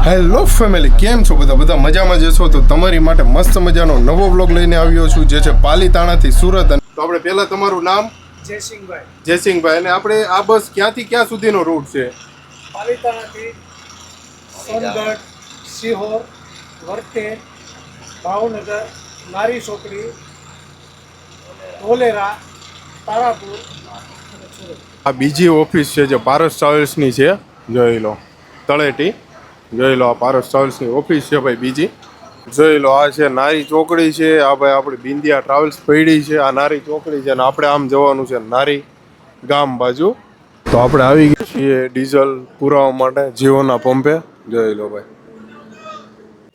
Hello family, કેમ છો બધા મજામાં જશો તો તમારી માટે મસ્ત મજાનો નવો વ્લોગ લઈને આવ્યો છું, જે છે પાલીતાણાથી સુરત. તો આપણે પહેલા તમારું નામ? જયસિંહભાઈ. અને આપણે આ બસ ક્યાંથી ક્યાં સુધીનો રૂટ છે? પાલીતાણાથી સોનગઢ, સિહોર, વર્તે, ભાવનગર, નારી ચોકડી, ધોલેરા, તારાપુર અને સુરત. આ બીજી ઓફિસ છે જે પારસ ટ્રાવેલ્સની છે, જોઈ લો. તળેટી જોઈ લો, આ પારસ ટ્રાવેલ્સની ઓફિસ છે ભાઈ બીજી. જોઈ લો, આ છે નારી ચોકડી છે. આ ભાઈ આપણી બિંદિયા ટ્રાવેલ્સ પડી છે, આ નારી ચોકડી છે. અને આપણે આમ જવાનું છે નારી ગામ બાજુ. તો આપણે આવી ગયા છીએ ડીઝલ પુરાવા માટે જીઓના પંપે. જોઈ લો ભાઈ.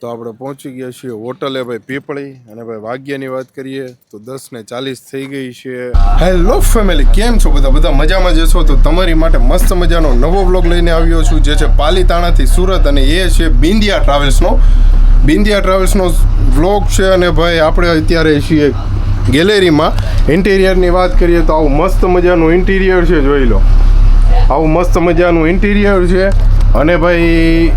તો આપણે પહોંચી ગયા છીએ હોટલે ભાઈ પીપળી. અને ભાઈ વાગ્યાની વાત કરીએ તો 10:40 થઈ ગઈ છે. હેલો ફેમિલી, કેમ છો બધા મજામાં જશો તો તમારી માટે મસ્ત મજાનો નવો વ્લોગ લઈને આવ્યો છું, જે છે પાલીતાણાથી સુરત. અને એ છે બિંદિયા ટ્રાવેલ્સનો વ્લોગ છે. અને ભાઈ આપણે અત્યારે છીએ ગેલેરીમાં. ઇન્ટિરિયરની વાત કરીએ તો આવું મસ્ત મજાનું ઇન્ટિરિયર છે, જોઈ લો. આવું મસ્ત મજાનું ઇન્ટિરિયર છે. અને ભાઈ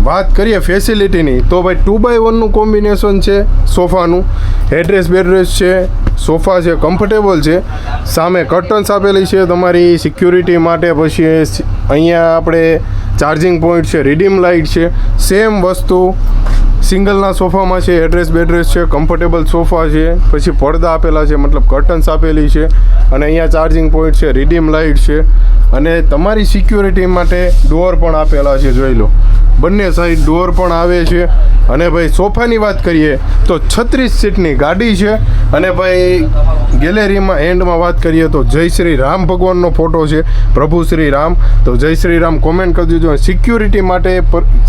વાત કરીએ ફેસિલિટીની તો ભાઈ 2x1નું કોમ્બિનેશન છે સોફાનું. હેડ્રેસ બેડરેસ છે, સોફા છે, કમ્ફર્ટેબલ છે. સામે કર્ટન્સ આપેલી છે તમારી સિક્યુરિટી માટે. પછી અહીંયા આપણે ચાર્જિંગ પોઈન્ટ છે, રીડીમ લાઇટ છે. સેમ વસ્તુ સિંગલના સોફામાં છે. હેડ્રેસ બેડરેસ છે, કમ્ફર્ટેબલ સોફા છે. પછી પડદા આપેલા છે, મતલબ કર્ટન્સ આપેલી છે. અને અહીંયા ચાર્જિંગ પોઈન્ટ છે, રીડીમ લાઇટ છે. અને તમારી સિક્યુરિટી માટે ડોર પણ આપેલા છે, જોઈ લો. બંને સાઈડ ડોર પણ આવે છે. અને ભાઈ સોફાની વાત કરીએ તો 36 સીટની ગાડી છે. અને ભાઈ ગેલેરીમાં એન્ડમાં વાત કરીએ તો જય શ્રી રામ ભગવાનનો ફોટો છે, પ્રભુ શ્રી રામ. તો જય શ્રી રામ કોમેન્ટ કરી દીધો. સિક્યુરિટી માટે,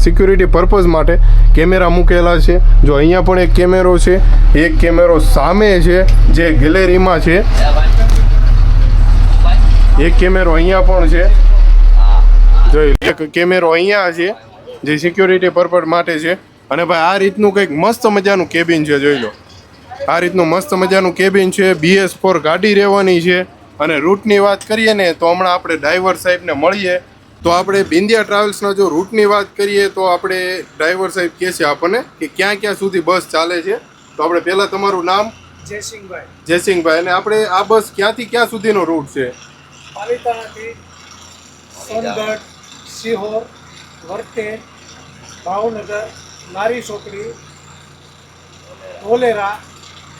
સિક્યુરિટી પર્પઝ માટે કેમેરા મૂકેલા છે. જો અહીંયા પણ એક કેમેરો છે, એક કેમેરો સામે છે જે ગેલેરીમાં છે. એક કેમેરો અહીંયા પણ છે, જોઈ એક કેમેરો અહીંયા છે જે સિક્યુરિટી પર્પઝ માટે છે. અને ભાઈ આ રીતનું કંઈક મસ્ત મજાનું કેબિન છે, જોઈ લો. આ રીતનું મસ્ત મજાનું કેબિન છે. BS4 ગાડી રહેવાની છે. અને રૂટની વાત કરીએ ને તો હમણાં આપણે ડ્રાઈવર સાહેબને મળીએ. તો આપણે બિંદિયા ટ્રાવેલ્સના જો રૂટની વાત કરીએ તો આપણે ડ્રાઈવર સાહેબ કહે છે આપણને કે ક્યાં ક્યાં સુધી બસ ચાલે છે. તો આપણે પહેલાં તમારું નામ? જયસિંહભાઈ. અને આપણે આ બસ ક્યાંથી ક્યાં સુધીનો રૂટ છે? પાલીતાણાથી સોનગઢ, સિહોર, વર્તે, ભાવનગર, નારી ચોકડી, ધોલેરા,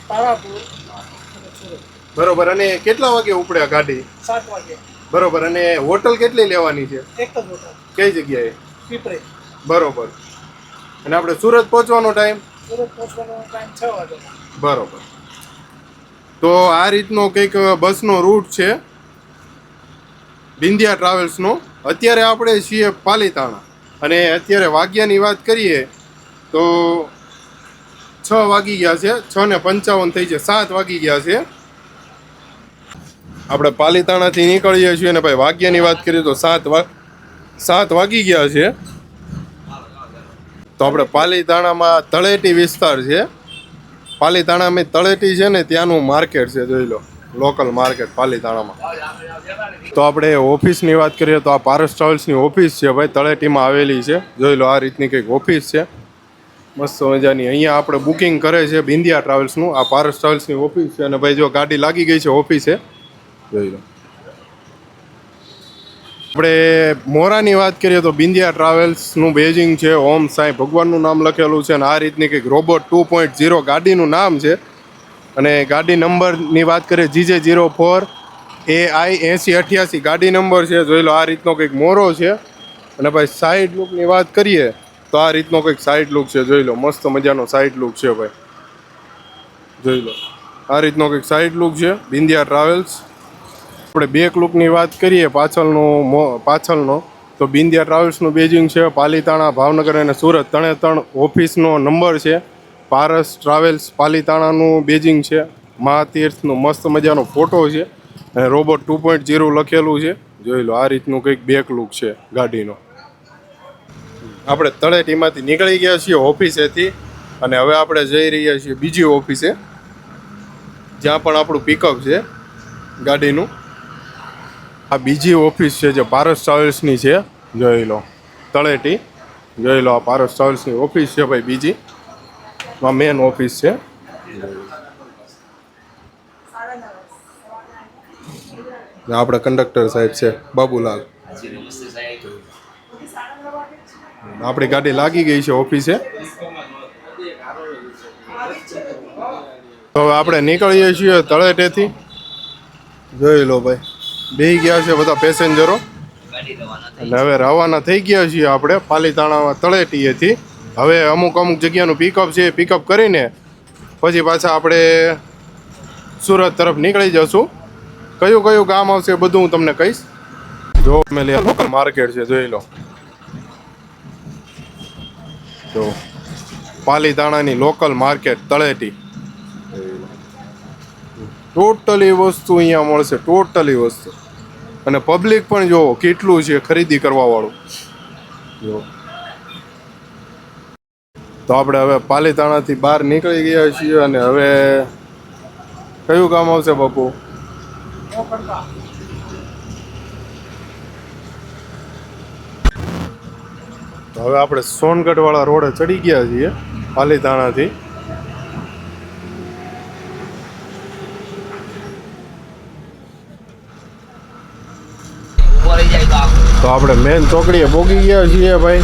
તારાપુર અને સુરત. બરોબર. અને કેટલા વાગે ઉપડ્યા ગાડી? 7 વાગે. બરોબર. અને હોટલ કેટલી લેવાની છે? એક જ હોટલ. કઈ જગ્યાએ? પીપળી. બરોબર. અને આપણે સુરત પહોંચવાનો ટાઈમ? સુરત પહોંચવાનો ટાઈમ 6 વાગે. બરોબર. તો આ રીતનો કંઈક બસનો રૂટ છે બિંદિયા ટ્રાવેલ્સનો. અત્યારે આપણે છીએ પાલીતાણા. અને અત્યારે વાગ્યાની વાત કરીએ તો 6 વાગી ગયા છે. 6:55 થઈ છે, 7 વાગી ગયા છે. આપણે પાલીતાણાથી નીકળીએ છીએ. અને ભાઈ વાગ્યાની વાત કરીએ તો 7 વાગી ગયા છે. તો આપણે પાલીતાણામાં તળેટી વિસ્તાર છે. પાલીતાણામાં તળેટી છે ને, ત્યાંનું માર્કેટ છે, જોઈ લો. Local market પાલીતાણામાં. તો આપણે ઓફિસની વાત કરીએ તો આ પારસ ટ્રાવેલ્સની ઓફિસ છે ભાઈ, તળેટીમાં આવેલી છે. જોઈ લો, આ રીતની કંઈક ઓફિસ છે મસ્ત મજાની. અહીંયા આપણે બુકિંગ કરે છે બિંદિયા ટ્રાવેલ્સનું. આ પારસ ટ્રાવેલ્સની ઓફિસ છે. અને ભાઈ જો ગાડી લાગી ગઈ છે ઓફિસે, જોઈ લો. આપણે મોરાની વાત કરીએ તો બિંદિયા ટ્રાવેલ્સનું બેજિંગ છે, ઓમ સાંઈ ભગવાનનું નામ લખેલું છે. અને આ રીતની કંઈક રોબોટ 2.0 ગાડીનું નામ છે. અને ગાડી નંબરની વાત કરીએ GJ04 AI 8088 ગાડી નંબર છે, જોઈ લો. આ રીતનો કંઈક મોરો છે. અને ભાઈ સાઈડ લુકની વાત કરીએ તો આ રીતનો કંઈક સાઈડ લુક છે, જોઈ લો. મસ્ત મજાનો સાઈડ લુક છે ભાઈ, જોઈ લો. આ રીતનો કંઈક સાઈડ લુક છે બિંદિયા ટ્રાવેલ્સ. આપણે બેક લુકની વાત કરીએ પાછળનો તો બિંદિયા ટ્રાવેલ્સનું બેજિંગ છે. પાલીતાણા, ભાવનગર અને સુરત 3 ઓફિસનો નંબર છે. પારસ ટ્રાવેલ્સ પાલીતાણાનું બેજિંગ છે. મહાતીર્થનો મસ્ત મજાનો ફોટો છે. અને રોબોટ 2.0 લખેલું છે, જોઈ લો. આ રીતનું કંઈક બેક લુક છે ગાડીનો. આપણે તળેટીમાંથી નીકળી ગયા છીએ ઓફિસેથી. અને હવે આપણે જઈ રહ્યા છીએ બીજી ઓફિસે, જ્યાં પણ આપણું પિકઅપ છે ગાડીનું. આ બીજી ઓફિસ છે જે પારસ ટ્રાવેલ્સની છે, જોઈ લો. તળેટી જોઈ લો, આ પારસ ટ્રાવેલ્સની ઓફિસ છે ભાઈ, બીજી આ મેન ઓફિસ છે. આપણે કંડક્ટર સાહેબ છે બાબુલાલ. આપણી ગાડી લાગી ગઈ છે ઓફિસે. હવે આપણે નીકળીએ છીએ તળેટેથી. જોઈ લો ભાઈ, બેસી ગયા છે બધા પેસેન્જરો અને હવે રવાના થઈ ગયા છીએ આપણે પાલીતાણા તળેટીએથી. હવે અમુક જગ્યાનું પિકઅપ છે, પિકઅપ કરીને પછી પાછા આપણે સુરત તરફ નીકળી જશું. કયું કયું ગામ આવશે બધું હું તમને કહીશ. જો મેં લોકલ માર્કેટ છે, જોઈ લો. જો પાલીતાણાની લોકલ માર્કેટ તળેટી. ટોટલી વસ્તુ અહીંયા મળશે, ટોટલી વસ્તુ. અને પબ્લિક પણ જો કેટલું છે ખરીદી કરવા વાળું. જો તો આપણે હવે પાલીતાણાથી બહાર નીકળી ગયા છીએ અને હવે કયું કામ આવશે બાપુ? તો હવે આપણે સોનગઢ વાળા રોડે ચડી ગયા છીએ પાલીતાણાથી. તો આપણે મેન ચોકડીએ પહોંચી ગયા છીએ ભાઈ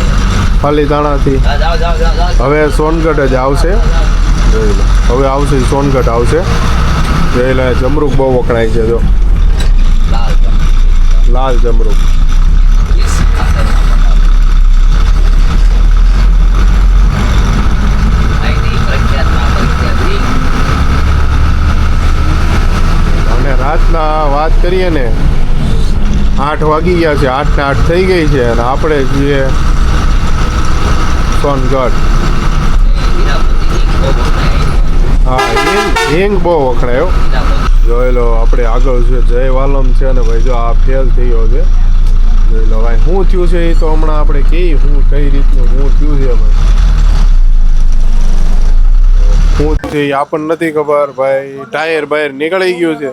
પાલીતાણાથી. હવે સોનગઢ જ આવશે. જોઈ લો, હવે આવશે સોનગઢ આવશે. જોઈ લો, જમરૂક બહુ વખણાય છે. જો લાલ જમરૂક. અને રાતના વાત કરીએ ને 8 વાગી ગયા છે, 8 ને 8 થઈ ગઈ છે અને આપણે છીએ સોનગઢ. હા, હિંગ બહુ વખણાયો. જોઈ લો, આપણે આગળ છે જય વાલમ છે અને ભાઈ જો આ ફેલ થયો છે. જોઈ લો ભાઈ, શું થયું છે એ તો હમણાં આપણે કઈ રીતનું શું થયું છે ભાઈ, શું છે એ આપણને નથી ખબર ભાઈ. ટાયર બાયર નીકળી ગયું છે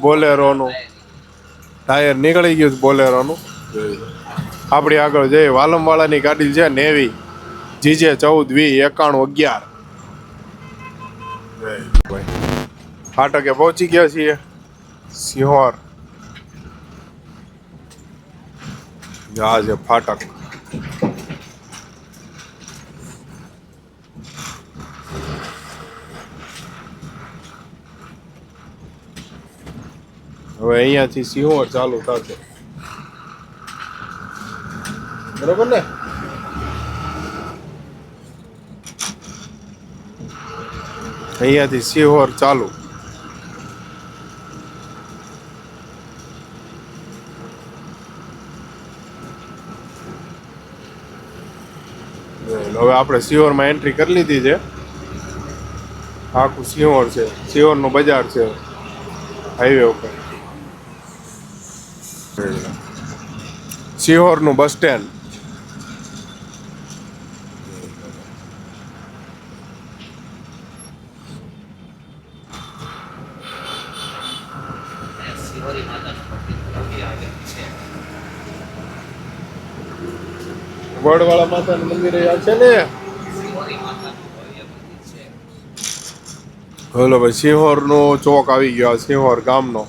બોલેરોનું, ટાયર નીકળી ગયું છે બોલેરોનું. આપણી આગળ જઈ વાલમવાળાની ગાડી છે નેવી GJ 14 20 11. ફાટકે પહોંચી ગયા છીએ સિહોર. આ છે ફાટક. હવે અહીંયાથી સિહોર ચાલુ થશે, બરોબર ને? અહીંયાથી સિહોર ચાલુ. હવે આપણે સિહોરમાં એન્ટ્રી કરી લીધી છે. આખું સિહોર છે, સિહોરનું બજાર છે હાઈવે ઉપર. સિહોરનું બસ સ્ટેન્ડ. વડવાળા માતાનું મંદિર છે ને. બોલો ભાઈ, સિહોર નો ચોક આવી ગયો, સિહોર ગામનો.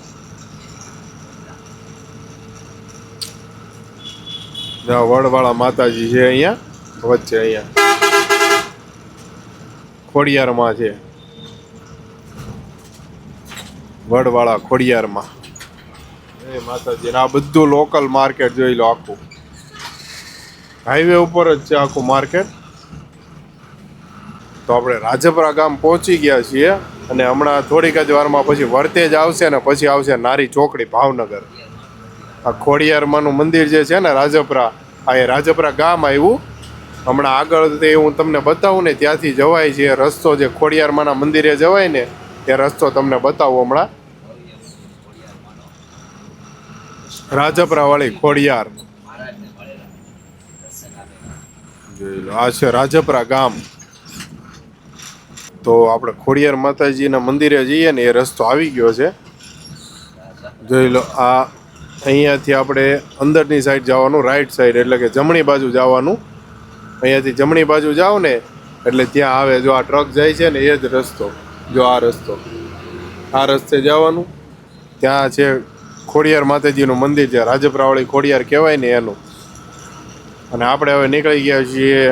વડવાળા માતાજી છે અહીંયા વચ્ચે, અહીંયા ખોડિયારમાં છે. વડવાળા ખોડિયારમાં એ માતાજી. આ બધું લોકલ માર્કેટ જોઈ લો, આખું હાઈવે ઉપર જ છે આખું માર્કેટ. તો આપણે રાજપરા ગામ પહોંચી ગયા છીએ અને હમણાં થોડીક જ વારમાં પછી વર્તેજ આવશે ને પછી આવશે નારી ચોકડી ભાવનગર. આ ખોડિયારમાંનું મંદિર જે છે ને રાજપરા, આ એ રાજપરા ગામ આવ્યું. હમણાં આગળ તે હું તમને બતાવું ને ત્યાંથી જવાય છે રસ્તો, જે ખોડિયારમાંના મંદિરે જવાય ને એ રસ્તો તમને બતાવું હમણાં. રાજપરા વાળી ખોડિયાર. જોઈ લો, આ છે રાજપરા ગામ. તો આપણે ખોડિયાર માતાજીના મંદિરે જઈએ ને એ રસ્તો આવી ગયો છે. જોઈ લો, આ અહીંયાથી આપણે અંદરની સાઈડ જવાનું, રાઈટ સાઈડ એટલે કે જમણી બાજુ જવાનું. અહીંયાથી જમણી બાજુ જાઓ ને એટલે ત્યાં આવે, જો આ ટ્રક જાય છે ને એ જ રસ્તો, જો આ રસ્તો, આ રસ્તે જવાનું. ત્યાં છે ખોડિયાર માતાજીનું મંદિર છે, રાજપરાવાળી ખોડિયાર કહેવાય ને એનું. અને આપણે હવે નીકળી ગયા છીએ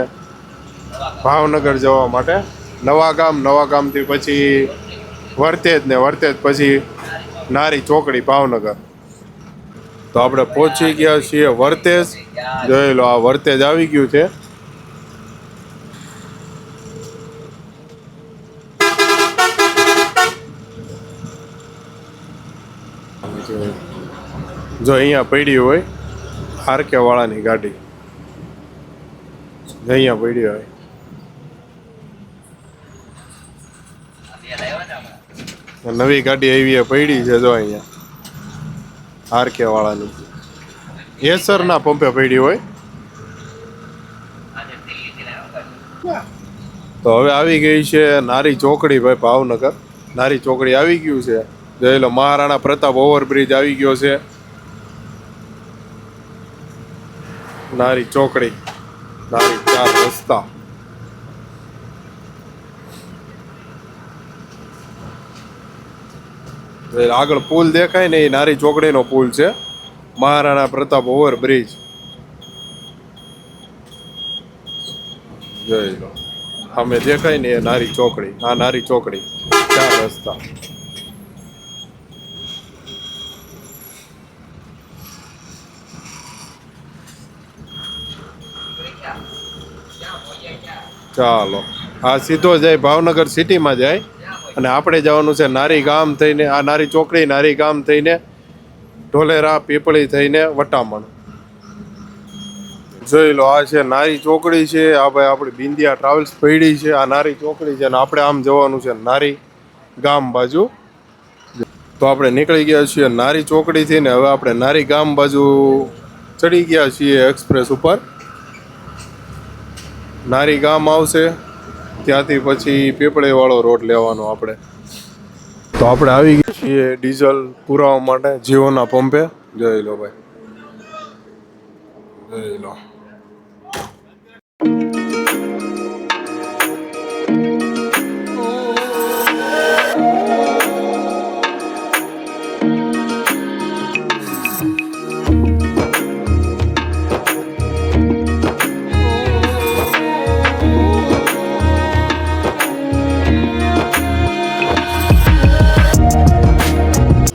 ભાવનગર જવા માટે. નવા ગામથી પછી વર્તેજ ને વર્તેજ પછી નારી ચોકડી ભાવનગર. તો આપણે પહોંચી ગયા છીએ વર્તેજ. જોઈ લો આ વર્તેજ આવી ગયું છે. જો અહીંયા પડી હોય આરકે વાળાની ગાડી, અહીંયા પડી હોય. નવી ગાડી આવી પડી છે જો અહીંયા આરકે વાળાની, એસરના પંપે પડી હોય. તો હવે આવી ગઈ છે નારી ચોકડી ભાઈ ભાવનગર. નારી ચોકડી આવી ગયું છે. જોઈ લો મહારાણા પ્રતાપ ઓવરબ્રિજ આવી ગયો છે. નારી ચોકડી, નારી 4 રસ્તા. આગળ પુલ દેખાય ને એ નારી ચોકડીનો પુલ છે, મહારાણા પ્રતાપ ઓવરબ્રિજ. જોઈ લો અમે દેખાય ને એ નારી ચોકડી, આ નારી ચોકડી 4 રસ્તા. ચાલો આ સીધો જાય ભાવનગર સિટીમાં જાય અને આપણે જવાનું છે નારી ગામ થઈને, આ નારી ચોકડી નારી ગામ થઈને ઢોલેરા પીપળી થઈને વટામણ. જોઈ લો આ છે નારી ચોકડી છે. આ ભાઈ આપણી બિંદિયા ટ્રાવેલ્સ પડી છે, આ નારી ચોકડી છે. અને આપણે આમ જવાનું છે નારી ગામ બાજુ. તો આપણે નીકળી ગયા છીએ નારી ચોકડીથી ને હવે આપણે નારી ગામ બાજુ ચડી ગયા છીએ એક્સપ્રેસ ઉપર. નારી ગામ આવશે ત્યાંથી પછી પીપળીવાળો રોડ લેવાનો આપણે. તો આપણે આવી ગયા છીએ ડીઝલ પુરાવા માટે જીઓના પંપે. જોઈ લો ભાઈ, જોઈ લો.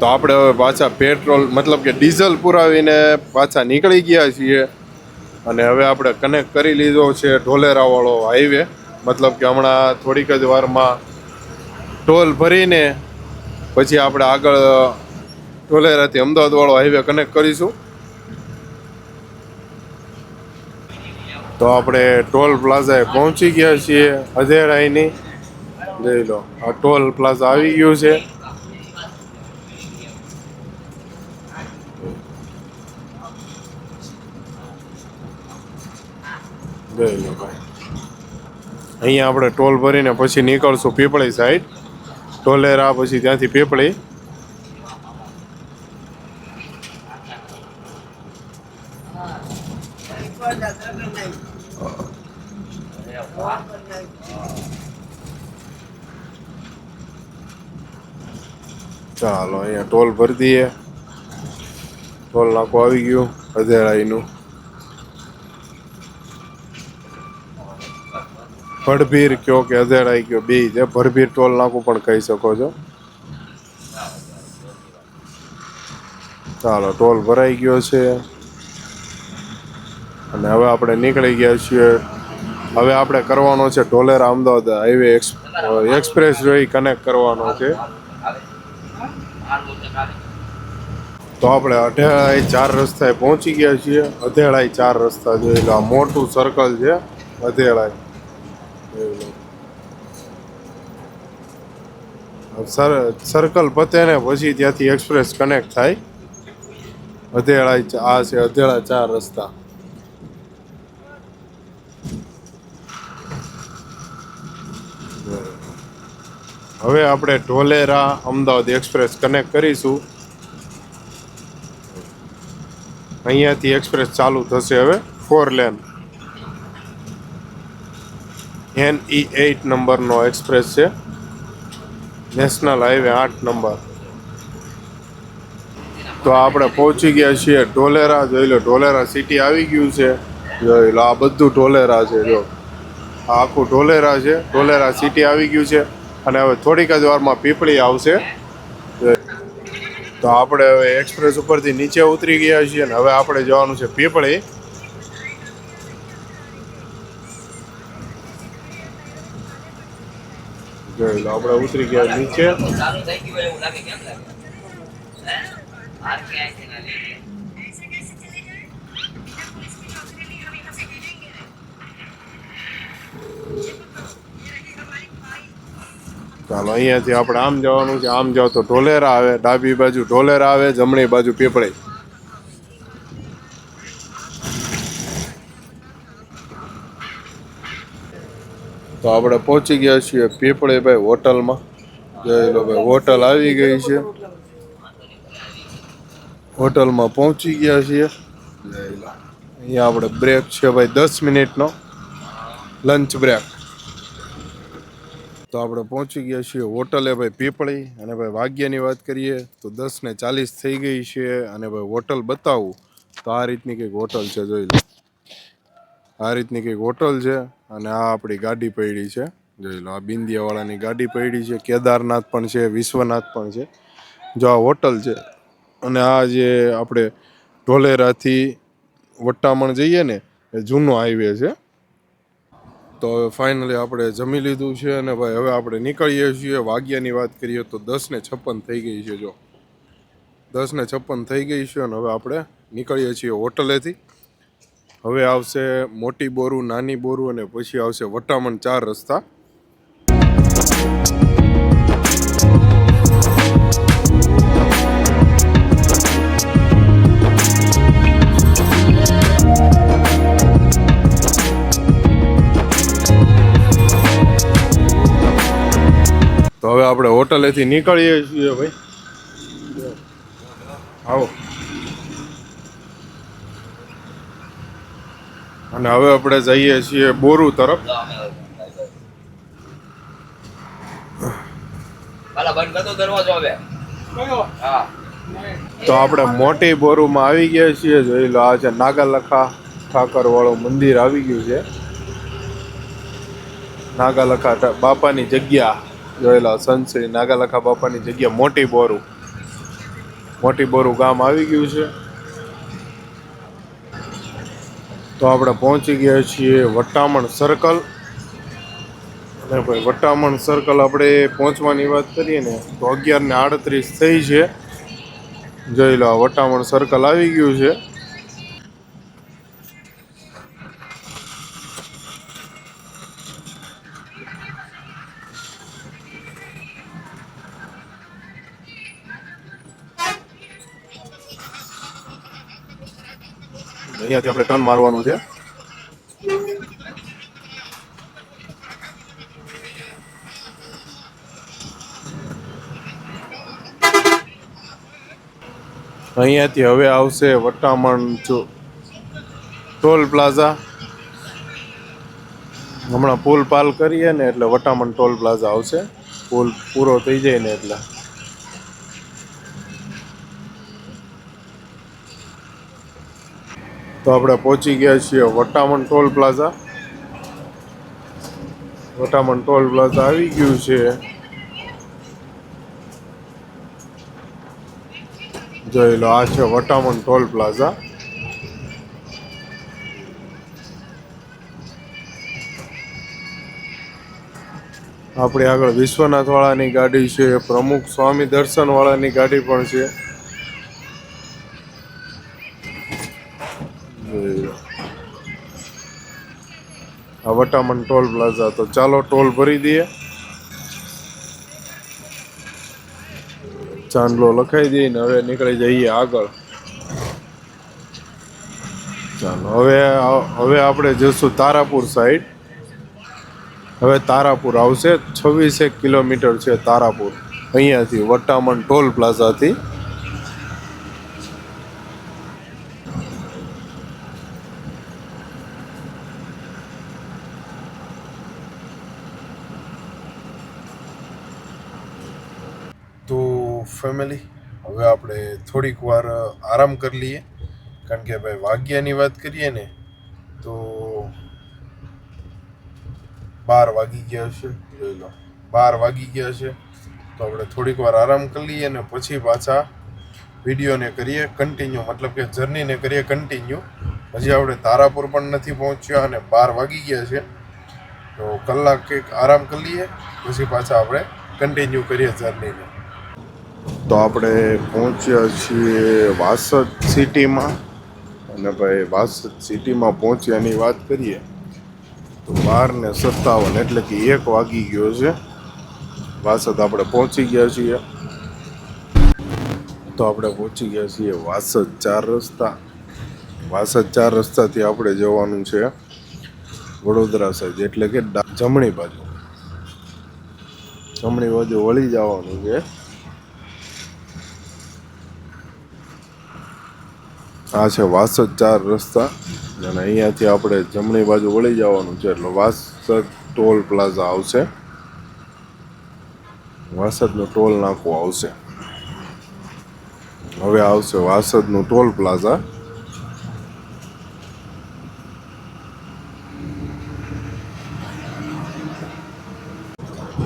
તો આપણે હવે પાછા પેટ્રોલ મતલબ કે ડીઝલ પુરાવીને પાછા નીકળી ગયા છીએ. અને હવે આપણે કનેક્ટ કરી લીધો છે ઢોલેરાવાળો હાઈવે. મતલબ કે હમણાં થોડીક જ વારમાં ટોલ ભરીને પછી આપણે આગળ ઢોલેરાથી અમદાવાદવાળો હાઈવે કનેક્ટ કરીશું. તો આપણે ટોલ પ્લાઝાએ પહોંચી ગયા છીએ અધેરાઈની. જોઈ લો આ ટોલ પ્લાઝા આવી ગયું છે. જોઈ લો ભાઈ, અહીંયા આપણે ટોલ ભરીને પછી નીકળશું પીપળી સાઈડ. ઢોલેરા પછી ત્યાંથી પીપળી. ચાલો અહીંયા ટોલ ભરી દઈએ. ટોલ નાકું આવી ગયું અધેરાઈનું. ભડભીર કયો કે અધેરાઈ કયો બે છે. ભડભીર ટોલ નાકું પણ કહી શકો છો. ચાલો ટોલ ભરાઈ ગયો છે અને હવે આપણે નીકળી ગયા છીએ. હવે આપણે કરવાનો છે ઢોલેરા અમદાવાદ હાઈવે એક્સપ્રેસ જોઈ કનેક્ટ કરવાનો છે. તો આપણે અઢેળાઈ 4 રસ્તાએ પહોંચી ગયા છીએ. અધેળાઈ 4 રસ્તા જોઈ લો, મોટું સર્કલ છે અધેળાઈ. સર્કલ પતે ને પછી ત્યાંથી એક્સપ્રેસ કનેક્ટ થાય. અધેળાઈ આ છે અધેળા 4 રસ્તા. હવે આપણે ઢોલેરા અમદાવાદ એક્સપ્રેસ કનેક્ટ કરીશું. અહીંયાથી એક્સપ્રેસ ચાલુ થશે હવે 4 લેન. NE8 નંબરનો એક્સપ્રેસ છે, નેશનલ હાઈવે 8 નંબર. તો આપણે પહોંચી ગયા છીએ ઢોલેરા. જોઈ લો, ઢોલેરા સિટી આવી ગયું છે. જોઈ લો, આ બધું ઢોલેરા છે. જો આ આખું ઢોલેરા છે. ઢોલેરા સિટી આવી ગયું છે. અને હવે થોડીક જ વારમાં પીપળી આવશે. તો આપણે હવે એક્સપ્રેસ ઉપરથી નીચે ઉતરી ગયા છીએ અને હવે આપણે જવાનું છે પીપળી. જોઈ લો, આપણે ઉતરી ગયા નીચે. ચાલો, અહીંયાથી આપણે આમ જવાનું છે. આમ જાવ તો ઢોલેરા આવે, ડાબી બાજુ ઢોલેરા આવે, જમણી બાજુ પીપળી. તો આપણે પહોંચી ગયા છીએ પીપળી ભાઈ હોટલમાં. જોઈ લો ભાઈ, હોટલ આવી ગઈ છે. હોટલમાં પહોંચી ગયા છીએ. જોઈ લો, અહીંયા આપણે બ્રેક છે ભાઈ 10 મિનિટનો લંચ બ્રેક. તો આપણે પહોંચી ગયા છીએ હોટલે ભાઈ પીપળી. અને ભાઈ વાગ્યાની વાત કરીએ તો 10:40 થઈ ગઈ છે. અને ભાઈ હોટલ બતાવું તો આ રીતની કંઈક હોટલ છે. જોઈ લો, આ રીતની કંઈક હોટલ છે. અને આ આપણી ગાડી પડી છે. જોઈ લો, આ બિંદિયાવાળાની ગાડી પડી છે. કેદારનાથ પણ છે, વિશ્વનાથ પણ છે. જો આ હોટલ છે. અને આ જે આપણે ઢોલેરાથી વટ્ટામણ જઈએ ને, એ જૂનો હાઈવે છે. તો હવે ફાઇનલી આપણે જમી લીધું છે અને ભાઈ હવે આપણે નીકળીએ છીએ. વાગ્યાની વાત કરીએ તો 10:56 થઈ ગઈ છે. જો 10:56 થઈ ગઈ છે અને હવે આપણે નીકળીએ છીએ હોટલેથી. હવે આવશે મોટી બોરુ, નાની બોરુ અને પછી આવશે વટ્ટામણ 4 રસ્તા. તો હવે આપણે હોટલેથી નીકળીએ છીએ ભાઈ. આવો. અને હવે આપણે જઈએ છીએ બોરુ તરફ. તો આપણે મોટી બોરુમાં આવી ગયા છીએ. જોઈ લો, આ છે નાગાલખા ઠાકર વાળું મંદિર આવી ગયું છે. નાગાલખા બાપાની જગ્યા. જોઈ લો, સંત શ્રી નાગાલખા બાપાની જગ્યા મોટી બોરુ. મોટી બોરુ ગામ આવી ગયું છે. તો આપણે પહોંચી ગયા છીએ વટ્ટામણ સર્કલ. અને ભાઈ વટ્ટામણ સર્કલ આપણે પહોંચવાની વાત કરીએ ને તો 11:38 થઈ છે. જોઈ લો, વટ્ટામણ સર્કલ આવી ગયું છે. અહીંયાથી આપણે ટર્ન મારવાનું છે. અહીંયાથી હવે આવશે વટ્ટામણ ટોલ પ્લાઝા. હમણાં પુલ પાલ કરીએ ને એટલે વટ્ટામણ ટોલ પ્લાઝા આવશે. પુલ પૂરો થઈ જાય ને એટલે. તો આપણે પહોંચી ગયા છીએ વટ્ટામણ ટોલ પ્લાઝા. વટ્ટામણ ટોલ પ્લાઝા આવી ગયું છે. જોઈ લો, આ છે વટ્ટામણ ટોલ પ્લાઝા. આપણી આગળ વિશ્વનાથ વાળાની ગાડી છે, પ્રમુખ સ્વામી દર્શન વાળાની ગાડી પણ છે. આ વટ્ટામણ ટોલ પ્લાઝા. તો ચાલો ટોલ ભરી દઈએ. ચાંદલો લખાઈ દઈએ ને હવે નીકળી જઈએ આગળ. ચાલો, હવે આપણે જઈશું તારાપુર સાઈડ. હવે તારાપુર આવશે. 26 કિલોમીટર છે તારાપુર અહીંયાથી, વટ્ટામણ ટોલ પ્લાઝાથી. ફેમિલી, હવે આપણે થોડીક વાર આરામ કરી લઈએ, કારણ કે ભાઈ વાગ્યાની વાત કરીએ ને તો 12 વાગી ગયા છે. જોઈ લો 12 વાગી ગયા છે. તો આપણે થોડીક વાર આરામ કરી લઈએ ને પછી પાછા વિડીયોને કરીએ કન્ટિન્યુ, મતલબ કે જર્નીને કરીએ કન્ટિન્યુ. હજી આપણે તારાપુર પણ નથી પહોંચ્યા અને 12 વાગી ગયા છે. તો કલાક એક આરામ કરી લઈએ પછી પાછા આપણે કન્ટિન્યુ કરીએ જર્નીને. તો આપણે પહોંચ્યા છીએ વાસદ સિટીમાં, અને ભાઈ વાસદ સિટીમાં પહોંચ્યાની વાત કરીએ તો 12:57 એટલે કે 1 વાગી ગયો છે. વાસદ આપણે પહોંચી ગયા છીએ. તો આપણે પહોંચી ગયા છીએ વાસદ 4 રસ્તા. વાસદ 4 રસ્તાથી આપણે જવાનું છે વડોદરા સાઈડ, એટલે કે જમણી બાજુ વળી જવાનું છે. આ છે વાસદ 4 રસ્તા, અને અહીંયાથી આપણે જમણી બાજુ વળી જવાનું છે એટલે વાસદ ટોલ પ્લાઝા આવશે. વાસદનું ટોલ નાકું આવશે. હવે આવશે વાસદનું ટોલ પ્લાઝા.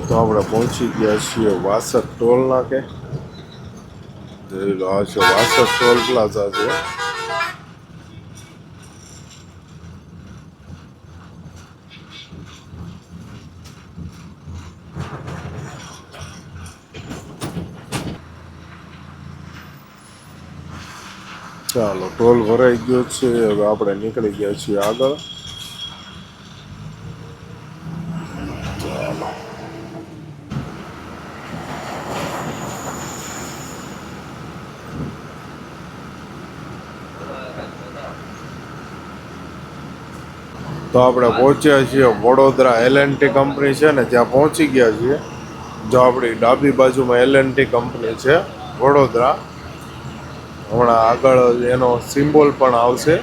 તો આપણે પહોંચી ગયા છીએ વાસદ ટોલ નાકે. જોઈ લો, આ છે વાસદ ટોલ પ્લાઝા છે. ચાલો, ટોલ ભરાઈ ગયો છે. હવે આપણે નીકળી ગયા છીએ આગળ. ચાલો, તો આપણે પહોંચ્યા છીએ વડોદરા L&T કંપની છે ને ત્યાં પહોંચી ગયા છીએ. જો આપણી ડાબી બાજુમાં L&T કંપની છે વડોદરા. હમણાં આગળ એનો સિમ્બોલ પણ આવશે.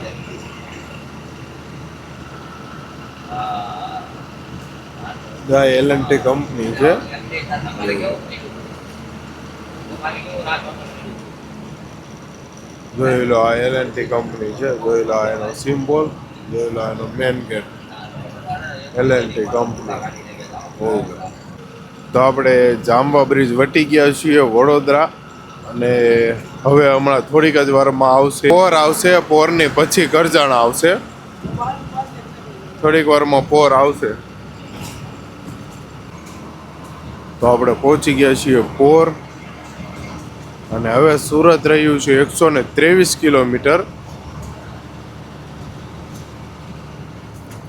L&T કંપની છે. જોઈ લો, આ L&T કંપની છે. જોઈ લો એનો સિમ્બોલ, જોઈ લો એનો મેન ગેટ, L&T કંપની. જોઈ લો. તો આપણે જાંબા બ્રિજ વટી ગયા છીએ વડોદરા, અને હવે હમણાં થોડીક જ વારમાં આવશે પોર આવશે. પોરની પછી કરજણ આવશે. થોડીક વારમાં પોર આવશે. તો આપણે પહોંચી ગયા છીએ પોર, અને હવે સુરત રહ્યું છે 123 કિલોમીટર.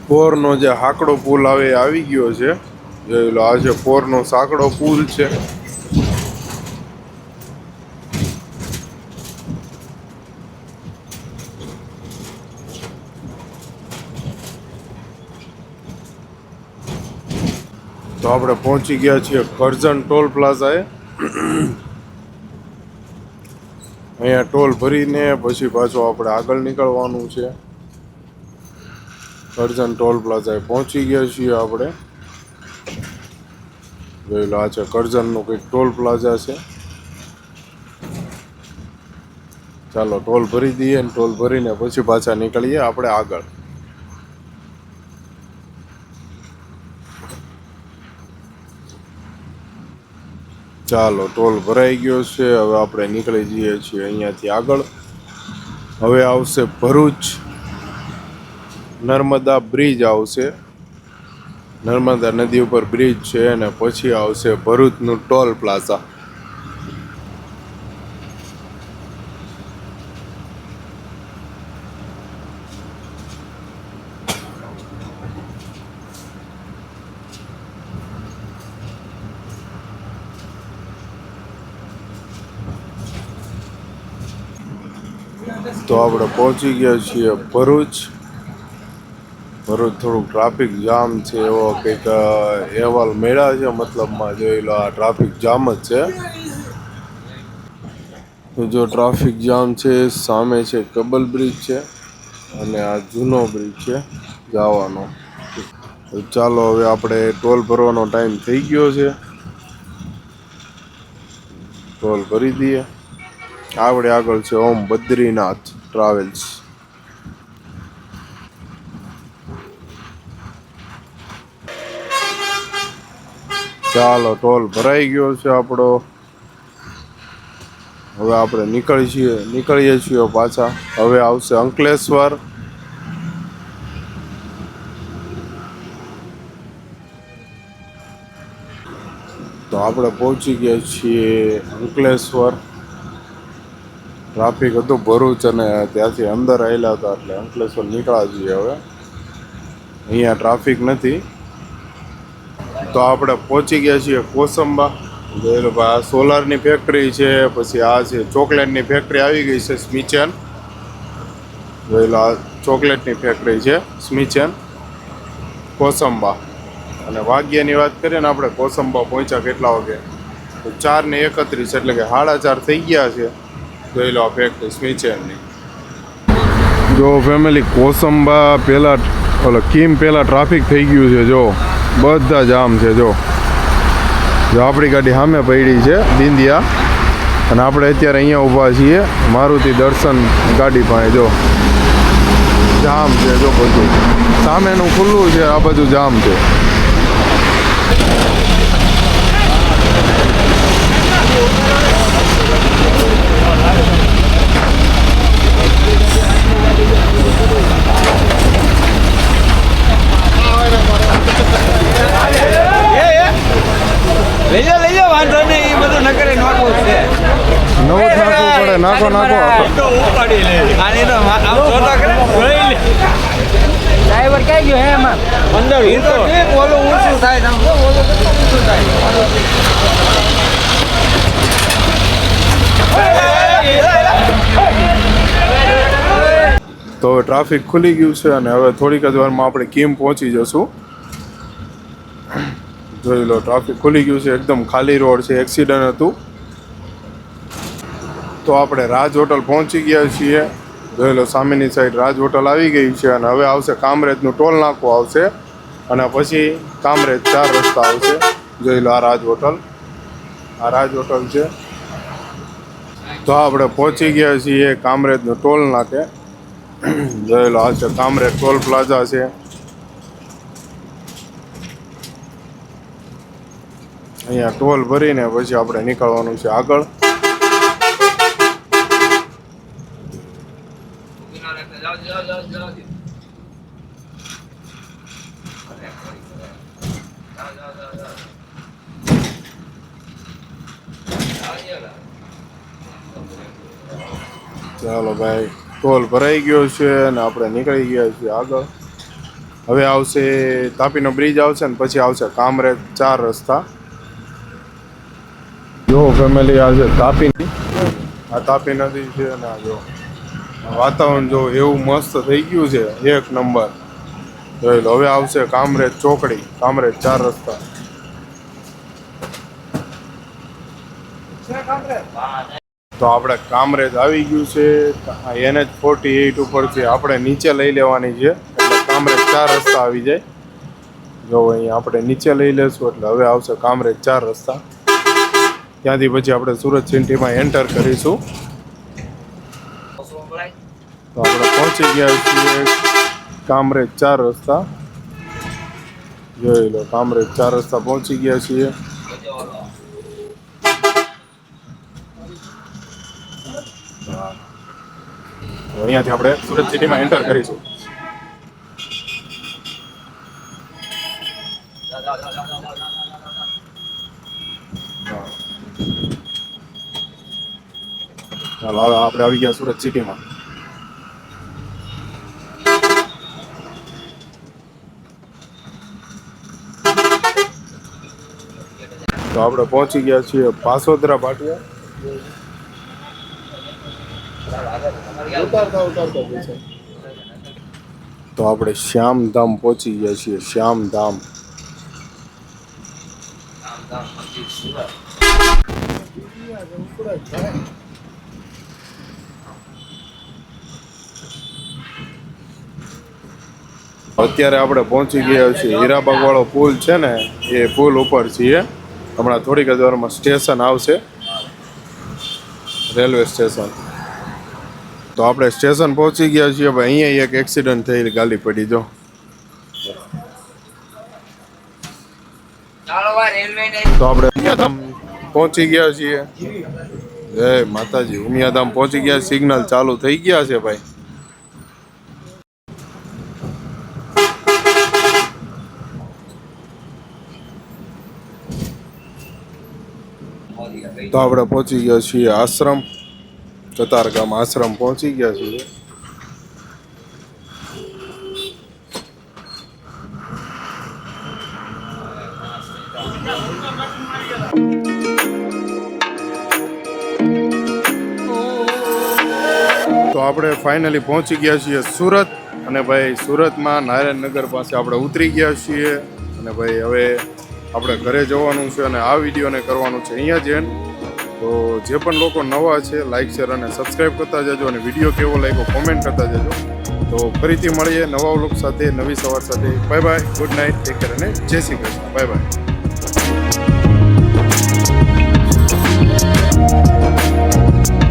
પોરનો જે હાકડો પુલ આવે એ આવી ગયો છે. જોઈ લો, આ છે પોરનો સાંકડો પુલ છે. તો આપણે પહોંચી ગયા છીએ કરજણ ટોલ પ્લાઝાએ. અહીંયા ટોલ ભરીને પછી પાછું આપણે આગળ નીકળવાનું છે. કરજણ ટોલ પ્લાઝાએ પહોંચી ગયા છીએ આપણે. જોઈ લો, આ છે કરજણનું કંઈક ટોલ પ્લાઝા છે. ચાલો, ટોલ ભરી દઈએ, ને ટોલ ભરીને પછી પાછા નીકળીએ આપણે આગળ. ચાલો, ટોલ ભરાઈ ગયો છે. હવે આપણે નીકળી જઈએ છીએ અહીંયાથી આગળ. હવે આવશે ભરૂચ નર્મદા બ્રિજ આવશે. નર્મદા નદી ઉપર બ્રિજ છે, અને પછી આવશે ભરૂચનું ટોલ પ્લાઝા. તો આપણે પહોંચી ગયા છીએ ભરૂચ. ભરૂચ થોડુંક ટ્રાફિક જામ છે એવો કંઈક અહેવાલ મળ્યા છે. મતલબમાં જોઈ લો, આ ટ્રાફિક જામ જ છે. તો જો ટ્રાફિક જામ છે, સામે છે કબલ બ્રિજ છે, અને આ જૂનો બ્રિજ છે જવાનો. તો ચાલો, હવે આપણે ટોલ ભરવાનો ટાઈમ થઈ ગયો છે. ટોલ ભરી દઈએ. આવડે આગળ છે ઓમ બદ્રીનાથ ટ્રાવેલ્સ. ચાલો ટોલ ભરાઈ ગયો છે આપણો. હવે આપણે નીકળીએ છીએ પાછા. હવે આવશે અંકલેશ્વર. તો આપણે પહોંચી ગયા છીએ અંકલેશ્વર. ટ્રાફિક હતું ભરૂચ અને ત્યાંથી અંદર આવેલા હતા એટલે અંકલેશ્વર નીકળ્યા છીએ હવે. અહીંયા ટ્રાફિક નથી. તો આપણે પહોંચી ગયા છીએ કોસંબા. જોઈ લો ભાઈ, આ સોલારની ફેક્ટરી છે. પછી આ છે ચોકલેટની ફેક્ટરી આવી ગઈ છે સ્મિચેન. જોઈ લો, આ ચોકલેટની ફેક્ટરી છે સ્મિચેન કોસંબા. અને વાગ્યાની વાત કરીએ ને, આપણે કોસંબા પહોંચ્યા કેટલા વાગે? તો 4:31 એટલે કે 4:30 થઈ ગયા છે. જોઈ લો આ ફેક્ટરી સ્મિચેનની. જો ફેમિલી, કોસંબા પહેલાં કિમ પહેલાં ટ્રાફિક થઈ ગયું છે. જો બધા જામ છે. જો આપણી ગાડી સામે પડી છે બિંદિયા, અને આપણે અત્યારે અહીંયા ઊભા છીએ મારુતિ દર્શન ગાડી પાસે. જો જામ છે. જો બધું સામેનું ખુલ્લું છે, આ બધું જામ છે. લઈ લો વાંધો નહીં, એ બધું નકરે નાખવું છે. નવો નાખવું પડે. નાખો તો ઉપાડી લે આની તો આમ જોતો કરે જોઈ લે. ડ્રાઈવર ક્યાં ગયો હે એમાં અંદર? એ તો ઠીક, ઓલું ઊંચું થાય. આમ તો ઓલું કેટલું ઊંચું થાય. તો હવે ટ્રાફિક ખુલી ગયું છે અને હવે થોડીક જ વારમાં આપણે કિમ પહોંચી જશું. જોઈ લો, ટ્રાફિક ખુલી ગયું છે. એકદમ ખાલી રોડ છે. એક્સિડન્ટ હતું. તો આપણે રાજ હોટલ પહોંચી ગયા છીએ. જોઈ લો, સામેની સાઈડ રાજ હોટલ આવી ગઈ છે. અને હવે આવશે કામરેજનું ટોલ નાકું આવશે, અને પછી કામરેજ 4 રસ્તા આવશે. જોઈ લો, આ રાજ હોટલ છે. તો આપણે પહોંચી ગયા છીએ કામરેજનું ટોલ નાકે. જોઈ લો, આ છે કામરેજ ટોલ પ્લાઝા છે. અહીંયા ટોલ ભરીને પછી આપણે નીકળવાનું છે આગળ. ચાલો ભાઈ, ટોલ ભરાઈ ગયો છે અને આપણે નીકળી ગયા છીએ આગળ. હવે આવશે તાપીનો બ્રિજ આવશે ને પછી આવશે કામરેજ 4 રસ્તા. જો ફેમિલી, આ છે તાપીની, આ તાપી નદી છે. અને આ જો વાતાવરણ જો એવું મસ્ત થઈ ગયું છે, એક નંબર. જોઈ લો, હવે આવશે કામરેજ ચોકડી, કામરેજ 4 રસ્તા. તો આપણે કામરેજ આવી ગયું છે. NH48 ઉપરથી આપણે નીચે લઈ લેવાની છે એટલે કામરેજ 4 રસ્તા આવી જાય. જો અહીંયા આપણે નીચે લઈ લેશું એટલે હવે આવશે કામરેજ 4 રસ્તા. ત્યાંથી પછી આપણે સુરત સિટીમાં એન્ટર કરીશું. તો આપણે પહોંચી ગયા છીએ કામરેજ 4 રસ્તા. જોઈ લો, કામરેજ 4 રસ્તા પહોંચી ગયા છીએ. અહીંયાથી આપણે સુરત સિટીમાં એન્ટર કરીશું. ચાલો, હવે આપણે આવી ગયા સુરત સિટીમાં. તો આપણે પહોંચી ગયા છીએ પાસોદરા પાટિયા. તો આપણે શ્યામધામ પહોંચી ગયા છીએ. શ્યામધામ. અત્યારે આપણે પહોંચી ગયા છીએ હીરાબાગ વાળો પુલ છે ને, એ પુલ ઉપર છીએ. હમણાં થોડીક જ વારમાં સ્ટેશન આવશે. Railway station. તો આપણે સ્ટેશન પહોંચી ગયા છીએ ભાઈ. અહીંયા એક એક્સિડન્ટ થયેલી ગાડી પડી જો. તો આપણે ઉમિયાધામ પહોંચી ગયા છીએ. જય માતાજી. ઉમિયાધામ પહોંચી ગયા. સિગ્નલ ચાલુ થઈ ગયા છે ભાઈ. તો આપણે પહોંચી ગયા છીએ આશ્રમ. કતારગામ આશ્રમ પહોંચી ગયા છીએ. તો આપણે ફાઇનલી પહોંચી ગયા છીએ સુરત. અને ભાઈ સુરતમાં નારાયણનગર પાસે આપણે ઉતરી ગયા છીએ. અને ભાઈ હવે આપણે ઘરે જવાનું છે અને આ વિડીયોને કરવાનું છે અહીંયા જ એન્ડ. તો જે પણ લોકો નવા છે લાઈક શેર અને સબસ્ક્રાઈબ કરતા જજો. અને વિડીયો કેવો લાગ્યો કોમેન્ટ કરતા જજો. તો ફરીથી મળીએ નવા વ્લોગ સાથે, નવી સવાર સાથે. Bye bye, good night, take care અને જય શ્રી કૃષ્ણ. Bye bye.